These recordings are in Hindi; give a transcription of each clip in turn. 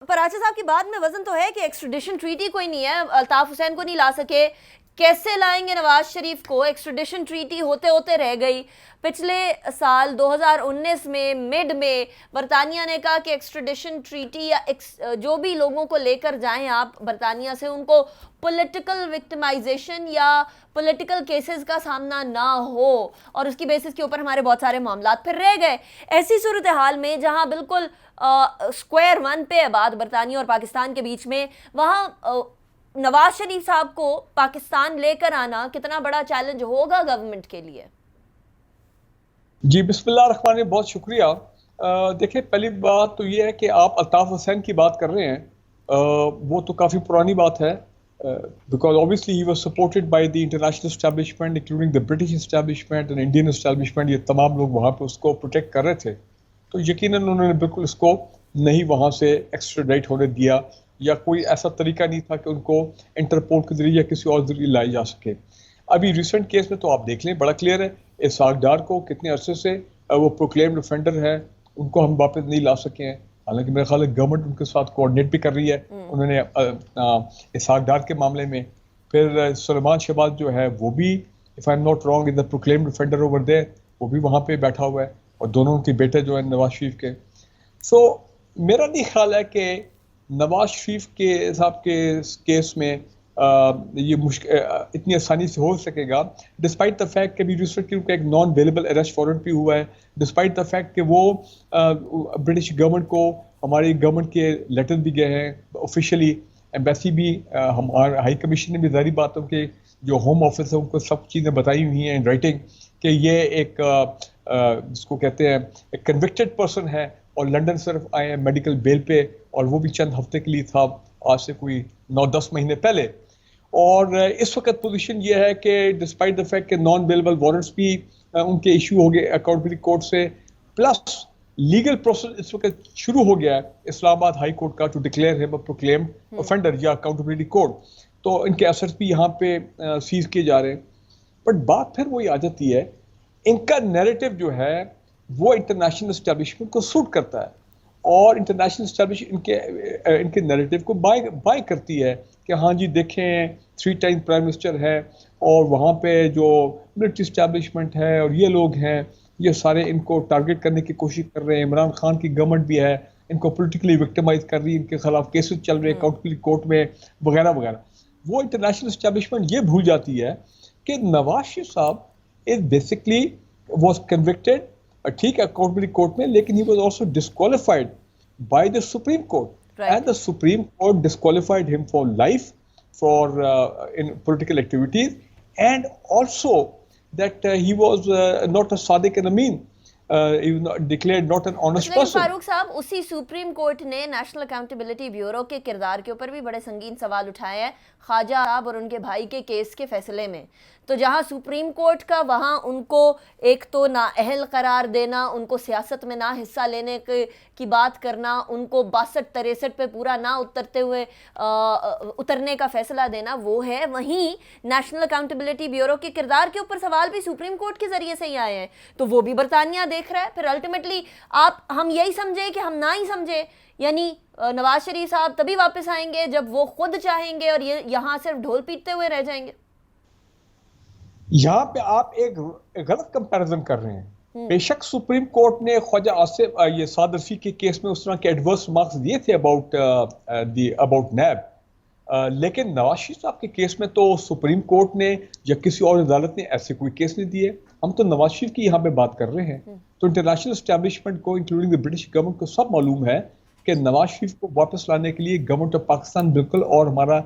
पर आचा साहब की बात में वजन तो है कि एक्स्ट्रेडिशन ट्रीटी कोई नहीं है, अल्ताफ हुसैन को नहीं ला सके, कैसे लाएंगे नवाज शरीफ को? एक्स्ट्रेडिशन ट्रीटी होते होते रह गई। पिछले साल 2019 में मिड में बरतानिया ने कहा कि एक्स्ट्रेडिशन ट्रीटी या जो भी लोगों को लेकर जाएं आप बरतानिया से, उनको पॉलिटिकल विक्टिमाइजेशन या पॉलिटिकल केसेस का सामना ना हो, और उसकी बेसिस के ऊपर हमारे बहुत सारे मामला फिर रह गए। ऐसी सूरत हाल में जहां बिल्कुल स्क्वायर वन पे है बात बरतानिया और पाकिस्तान के बीच में, वहां नवाज शरीफ साहब को पाकिस्तान लेकर आना कितना बड़ा चैलेंज होगा गवर्नमेंट के लिए? जी बिस्मिल्लाह रहमान रहीम, बहुत शुक्रिया। देखिए, पहली बात तो ये है कि आप अल्ताफ हुसैन की बात कर रहे हैं, वो तो काफ़ी पुरानी बात है, because obviously he was supported by the international establishment including the British establishment and Indian establishment. ये तमाम लोग वहाँ पे उसको प्रोटेक्ट कर रहे थे, तो यकीनन उन्होंने बिल्कुल उसको नहीं वहाँ से एक्स्ट्राडाइट होने दिया, या कोई ऐसा तरीका नहीं था कि उनको इंटरपोल के जरिए या किसी और जरिए लाई जा सके। अभी रिसेंट केस में तो आप देख लें, बड़ा क्लियर है, इसहाक डार को कितने अरसे से वो प्रोक्लेम्ड ऑफेंडर है, उनको हम वापस नहीं ला सके हैं। हालांकि मेरा ख्याल है गवर्नमेंट उनके साथ कोऑर्डिनेट भी कर रही है। उन्होंने इसहाक डार के मामले में, फिर सलमान शहबाज जो है वो भी, if I am not wrong, is the proclaimed offender over there, वो भी वहाँ पे बैठा हुआ है, और दोनों उनके बेटे जो है नवाज शरीफ के। सो मेरा नहीं ख्याल है कि नवाज शरीफ के साहब के केस में ये मुश्किल इतनी आसानी से हो सकेगा, डिस्पाइट द फैक्ट कि अभी रिसेंटली उनका एक नॉन अवेलेबल अरेस्ट वारंट भी हुआ है, डिस्पाइट द फैक्ट कि वो ब्रिटिश गवर्नमेंट को, हमारी गवर्नमेंट के लेटर भी गए हैं ऑफिशियली, एम्बेसी भी, हमारे हाई कमीशन ने भी ज़ाहिर बात है कि जो होम ऑफिस है उनको सब चीज़ें बताई हुई हैं इन राइटिंग कि ये एक जिसको कहते हैं एक कन्विक्टेड पर्सन है, और लंदन सिर्फ आए हैं मेडिकल बेल पे, और वो भी चंद हफ्ते के लिए था, आज से कोई 9-10 महीने पहले। और इस वक्त पोजीशन ये है कि डिस्पाइट द फैक्ट कि नॉन अवेलेबल वारंट्स भी उनके इशू हो गए अकाउंटेबिलिटी कोर्ट से, प्लस लीगल प्रोसेस इस वक्त शुरू हो गया है इस्लामाबाद हाई कोर्ट का to declare him a proclaimed offender या अकाउंटेबिलिटी कोर्ट, तो इनके एसेट्स भी यहाँ पे सीज किए जा रहे हैं। बट बात फिर वही आ जाती है, इनका नैरेटिव जो है वो इंटरनेशनल एस्टेब्लिशमेंट को सूट करता है, और इंटरनेशनल एस्टेब्लिशमेंट इनके नैरेटिव को बाय करती है कि हाँ जी देखें 3 टाइम प्राइम मिनिस्टर है, और वहाँ पे जो मिलिट्री एस्टेब्लिशमेंट है और ये लोग हैं, ये सारे इनको टारगेट करने की कोशिश कर रहे हैं। इमरान खान की गवर्नमेंट भी है, इनको पोलिटिकली विक्टिमाइज कर रही है, इनके खिलाफ केसेस चल रहे हैं अकाउंटेबिलिटी कोर्ट में वगैरह वगैरह। वो इंटरनेशनल एस्टेब्लिशमेंट ये भूल जाती है कि नवाज शरीफ साहब इज बेसिकली वॉज कन्विक्टेड, ठीक है, अकाउंटेबिलिटी कोर्ट में, लेकिन he was also disqualified by the supreme court, and the Supreme Court disqualified him for life for in political activities, and also that he was not a Sadiq and Amin, he was not, declared not an honest person. Farooq साहब, उसी सुप्रीम कोर्ट ने नेशनल अकाउंटेबिलिटी ब्यूरो के किरदार के ऊपर भी बड़े संगीन सवाल उठाए हैं ख्वाजा साहब और उनके भाई के केस के फैसले में। तो जहां सुप्रीम कोर्ट का, वहां उनको एक तो नाअहल करार देना, उनको सियासत में ना हिस्सा लेने की बात करना, उनको 62-63 पे पूरा ना उतरने का फैसला देना, वो है। वहीं नेशनल अकाउंटेबिलिटी ब्यूरो के किरदार के ऊपर सवाल भी सुप्रीम कोर्ट के जरिए से ही आए हैं, तो वो भी बरतानिया देख रहा है। फिर अल्टीमेटली हम यही समझे कि हम ना ही समझे, यानी नवाज शरीफ साहब तभी वापस आएंगे जब वो खुद चाहेंगे, और ये यहाँ सिर्फ ढोल पीटते हुए रह जाएंगे। यहाँ पे आप एक गलत कंपैरिजन कर रहे हैं। बेशक सुप्रीम कोर्ट ने ख्वाजा आसिफ ये साद रफी के केस में उस तरह के एडवर्स मार्क्स दिए थे अबाउट नैब, लेकिन नवाज शरीफ साहब के केस में तो सुप्रीम कोर्ट ने या किसी और अदालत ने ऐसे कोई केस नहीं दिए। हम तो नवाज शरीफ की यहाँ पे बात कर रहे हैं। तो इंटरनेशनल एस्टेब्लिशमेंट को इंक्लूडिंग द ब्रिटिश गवर्नमेंट को सब मालूम है कि नवाज शरीफ को वापस लाने के लिए गवर्नमेंट ऑफ पाकिस्तान बिल्कुल, और हमारा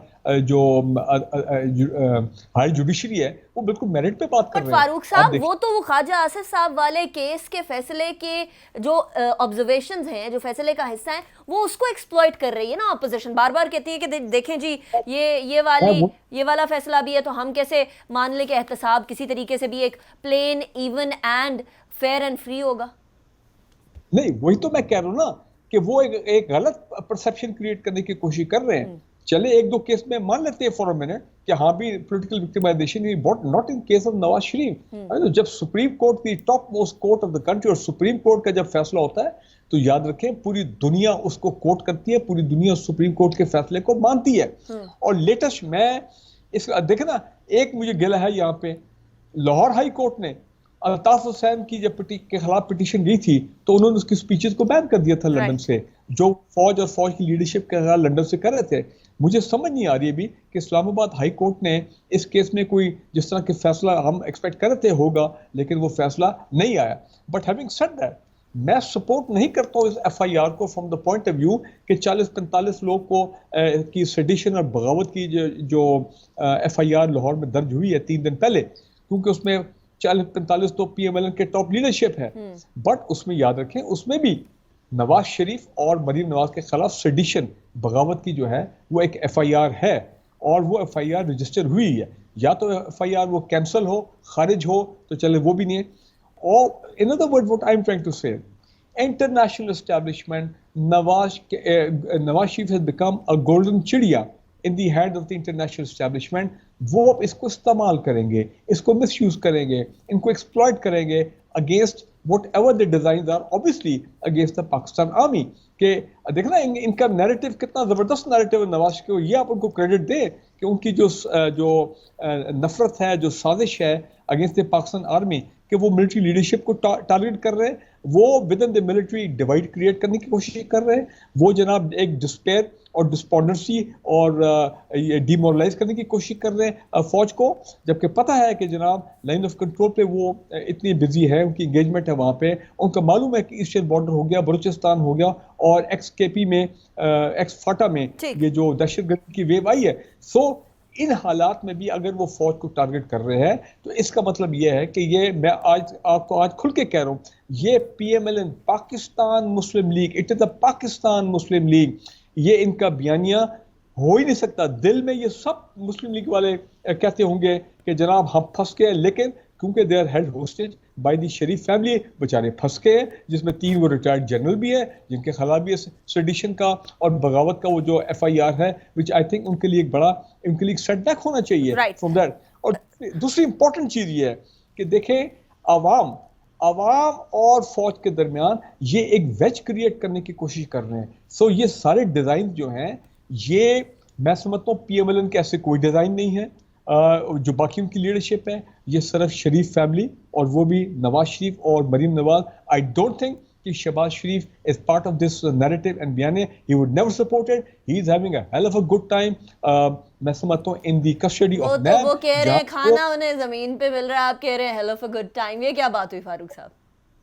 जो हाई जुडिशरी है वो बिल्कुल मेरिट पे बात कर रहे हैं। फारूक साहब, वो तो वो ख्वाजा आसिफ साहब वाले केस के फैसले के जो ऑब्जर्वेशंस हैं, जो फैसले का हिस्सा है, वो उसको एक्सप्लॉइट कर रही है ना ऑपोजिशन। बार बार कहती है कि देखें जी ये वाला फैसला भी है, तो हम कैसे मान ले कि एहतसाब किसी तरीके से भी एक plain, even and fair and free होगा। नहीं, वही तो मैं कह रहा हूँ ना कि वो एक गलत परसेप्शन क्रिएट करने की कोशिश कर रहे हैं चले एक दो केस में मान लेते हैं फॉर अ मिनट कि हाँ भी political victimisation is not in case of Nawaz Sharif. जब सुप्रीम कोर्ट की top most court of the country और सुप्रीम कोर्ट का जब फैसला होता है तो याद रखें पूरी दुनिया उसको कोर्ट करती है, पूरी दुनिया सुप्रीम कोर्ट के फैसले को मानती है। और लेटेस्ट मैं इस देखे ना, एक मुझे गिला है यहाँ पे, लाहौर हाई कोर्ट ने अल्ताफ हुसैन की जब के खिलाफ पिटीशन गई थी तो उन्होंने उसकी स्पीचेस को बैन कर दिया था लंदन से, जो फौज और फौज की लीडरशिप के खिलाफ लंदन से कर रहे थे। मुझे समझ नहीं आ रही अभी कि इस्लामाबाद हाई कोर्ट ने इस केस में कोई जिस तरह के फैसला हम एक्सपेक्ट कर रहे थे होगा, लेकिन वो फैसला नहीं आया। बट हैविंग सेड दैट, मैं सपोर्ट नहीं करता हूँ इस एफआईआर को from the point of view कि 40-45 लोग को की सेडिशन और बगावत की जो एफआईआर लाहौर में दर्ज हुई है 3 दिन पहले, क्योंकि उसमें 40-45 तो पीएमएलएन के टॉप लीडरशिप है। बट उसमें याद रखें उसमें भी नवाज शरीफ और मरीम नवाज के खिलाफ सेडिशन बगावत की जो है वो एक एफआईआर है, और वो एफआईआर रजिस्टर हुई है। या तो एफआईआर वो कैंसिल हो, खारिज हो, तो चले वो भी नहीं है। Or in other words, what I'm trying to say, international establishment, Nawaz Sharif has become a golden चिड़िया in the hand of the international establishment। वो अब इसको इस्तेमाल करेंगे, इसको मिसयूज करेंगे, इनको एक्सप्लॉइट करेंगे against whatever the designs are, obviously against the Pakistan army। कि देखना इनका नैरेटिव कितना जबरदस्त नैरेटिव है नवाज को, ये आप उनको क्रेडिट दें कि उनकी जो नफरत है, जो साजिश है अगेंस्ट द पाकिस्तान आर्मी, कि वो मिलिट्री लीडरशिप को टारगेट कर रहे हैं, वो with in the military divide create करने की कोशिश कर रहे हैं, वो जनाब एक डिस्पेयर और डिस्पॉन्डेंसी और डिमोरलाइज करने की कोशिश कर रहे हैं फौज को, जबकि पता है कि जनाब लाइन ऑफ कंट्रोल पे वो इतनी बिजी है, उनकी एंगेजमेंट है वहाँ पे, उनका मालूम है कि ईस्टर्न बॉर्डर हो गया, बलूचिस्तान हो गया, और एक्स केपी में एक्स फाटा में ये जो दहशतगर्दी की वेव आई है। सो इन हालात में भी अगर वो फौज को टारगेट कर रहे हैं तो इसका मतलब ये है कि ये, मैं आज खुल के कह रहा हूँ, ये PMLN Pakistan Muslim League, it is the Pakistan Muslim League, ये इनका बयानिया हो ही नहीं सकता। दिल में ये सब मुस्लिम लीग वाले कहते होंगे कि जनाब हम फंस गए, लेकिन क्योंकि they are held hostage by the Sharif family, बेचारे फंस गए, जिसमें 3 वो रिटायर्ड जनरल भी है जिनके खिलाफ भी सेडिशन का और बगावत का वो जो एफआईआर है, विच आई थिंक उनके लिए एक सेटबैक होना चाहिए फ्रॉम दैट। और दूसरी इंपॉर्टेंट चीज ये है कि देखें, आवाम और फौज के दरमियान ये एक वेज क्रिएट करने की कोशिश कर रहे हैं। सो ये सारे डिजाइन जो हैं, ये मैं समझता हूँ पीएमएलएन के ऐसे कोई डिजाइन नहीं है जो बाकी उनकी लीडरशिप है, ये सिर्फ शरीफ फैमिली, और वो भी नवाज शरीफ और Maryam Nawaz. I don't think कि Shahbaz Sharif is part of this narrative and बयाने, he would never support it, he is having a hell of a good time, मैं समझता हूँ इन दी कस्टडी ऑफ नैब। वो कह रहे हैं खाना उन्हें जमीन पे मिल रहा है, आप कह रहे हैं hello of a good time, ये क्या बात हुई फारूक साहब?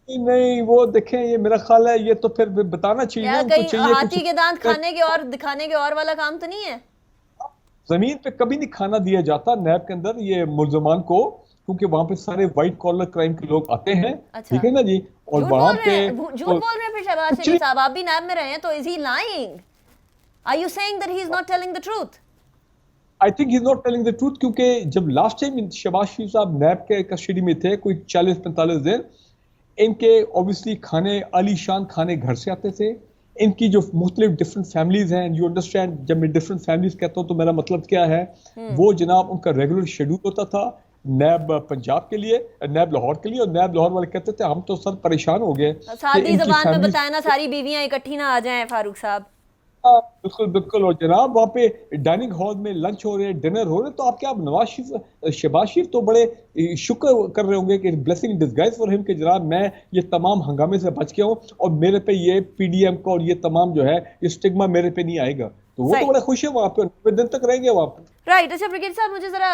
नहीं, वो देखें, ये मेरा ख्याल है ये तो फिर बताना चाहिए, उनको चाहिए हाथी के दांत खाने के और दिखाने के और वाला काम तो नहीं है। जमीन पे कभी नहीं खाना दिया जाता नैब के अंदर ये मुल्जमान को, क्योंकि वहां पे सारे व्हाइट कॉलर क्राइम के लोग आते हैं। अच्छा। ठीक है ना जी, और वहां पे झूठ बोल रहे हैं फिर शहबाज शरीफ साहब, आप भी नैब में रहे हैं, तो is he lying? Are you saying that he is not telling the truth? I think he is not telling the truth, क्योंकि जब लास्ट टाइम शहबाज शरीफ साहब नैब के कस्टडी में थे कोई 40-45 दिन, इनके ऑब्वियसली खाने, आलीशान खाने घर से आते थे, इनकी जो मुख्तलिफ डिफरेंट फैमिलीज हैं, यू अंडरस्टैंड, जब मैं डिफरेंट फैमिलीज कहता हूँ तो मेरा मतलब क्या है, वो जनाब उनका रेगुलर शेड्यूल होता था नैब पंजाब के लिए, नैब लाहौर के लिए, और नैब लाहौर वाले कहते थे हम तो सर परेशान हो गए। सादी ज़बान में बताया ना, सारी बीवियां इकट्ठी ना आ जाएं फारूक साहब। बिल्कुल बिल्कुल, और जनाब वहाँ पे डाइनिंग हॉल में लंच हो रहे हैं, डिनर हो रहे हैं, तो आप क्या, शहबाज शरीफ तो बड़े शुक्र कर रहे होंगे कि ब्लेसिंग डिस्गाइज फॉर हिम कि जनाब मैं ये तमाम हंगामे से बच गया हूँ और मेरे पे ये पीडीएम का और ये तमाम जो है ये स्टिग्मा मेरे पे नहीं आएगा, तो वो तो बड़ा खुश है वहाँ पे, 90 दिन तक रहेंगे वहाँ पे। राइट। अच्छा ब्रिगेड साहब, मुझे जरा